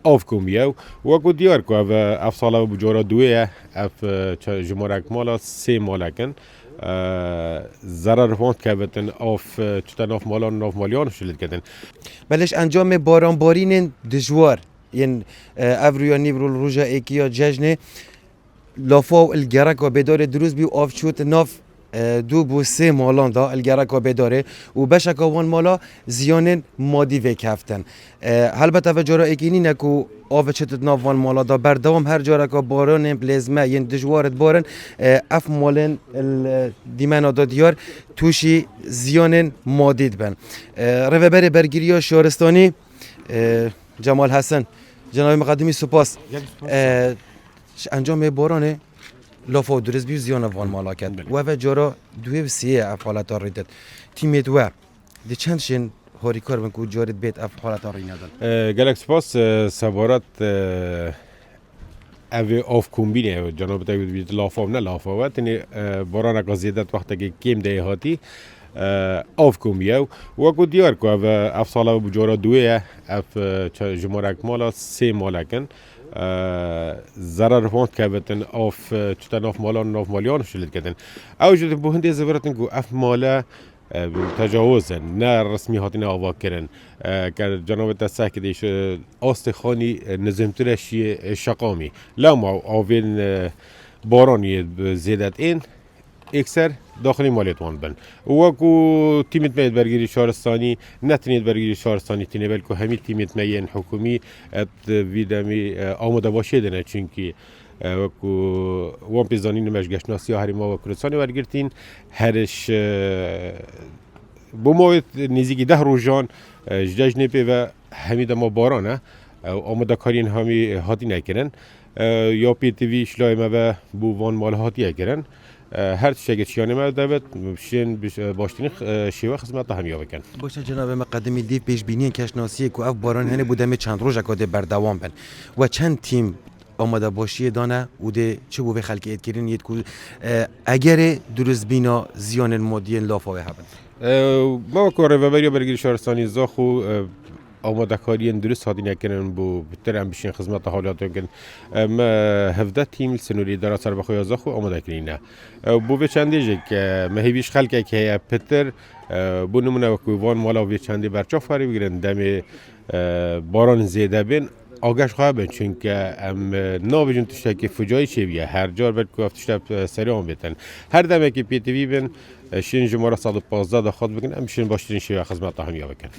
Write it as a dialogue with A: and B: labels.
A: آف کمیه و کو دیار کو اف سالا بجورا دویه اف جمهورک مالا سه مالکن ضرر فوند کبتن آف چتن آف مالان آف مالیان شلید کردن
B: بلش انجام بارانبارین دجوار ین افریا نیبرو روژا ایکیا ججنه لافا و الگرک و بداره دروز بی آف چوت ناف دو بو سه مالان دا الگرک و بداره و بشک وان مالا زیان مادی وک هفتن البته و جارا اکینی نکو آف چتت ناف وان مالا دا بردوام هر جارا که باران پلزمه ین دجوارت بارن اف مالن دیمن دا دیار توشی زیان مادید بن روبر برگیری شهرستانی جمال حسن جناب مقدمی سپاس انجام بارانه لافا و درز بیو زیان وان مالا کرد و جارا دوی و سیه افحالت ها ریدد تیمیت و دی چند شن هاری کار بن که جارد بیت افحالت ها ری ندن
A: گلک سپاس سوارت اوی آف کمبینه جناب تاید بیت لافا و نه لافا و تنی باران اگه زیدت وقت که کم ده هاتی آف کمیه و کو دیار کو اف سالا بجورا دویه اف جمهورک مالا سه مالکن ضرر فوند کبتن آف چتن آف مالان آف مالیان شلید کردن اوجد به هندی زبرتن کو اف مالا تجاوزن نه رسمی هاتین آوا کردن که جناب تسه که دیش آست خانی نظمترشی شقامی لما آوین بارانی زیدت این اکثر داخلی مالیات وان بن و کو تیمت میاد برگیری شهرستانی نتونید برگیری شهرستانی تینه بلکه همین تیمت میان حکومی ات ویدمی آماده باشه دنه چونکی و کو وان پیزانی نمش گشناسی هری ما و کردستانی برگرتین هرش بموت نزدیکی 10 روزان جشن پی و همین دما بارانه آماده کارین همی هاتی نکردن یا پی تی وی شلای ما و بو وان مال هاتی کردن هر چیزی که ما دارد بشین باشتنی شیوه خدمت همی بکن.
B: باشه جناب مقدمی دیو پیش بینی کشناسی که اف باران هنه بودم چند روز اکاده بردوام بن و چند تیم آماده باشی دانه و ده چه بو به خلق اید کردن یه کو اگر درست بینا زیان مادی لافاوه هبن.
A: ما کار و برگیری شهرستانی زاخو آماده کاری درست هادی نکنن بو بهتر هم بشین خدمت حالات کن ما 17 تیم سنوری در سر بخوی زاخو آماده کنینه بو به چندی که مهیبیش خلقه که بهتر بو نمونه وکوان مالا و چندی برچاف کاری بگیرن دم باران زیاده بین آگش خواه بین چون که ام نابجون تشته که فجایی چه بیه هر جار باید که افتشته سری آن بیتن هر دمه که پی تی وی بین شین جمعه 115 دا خود بگن ام شین باشترین شیوه خدمت همی بکن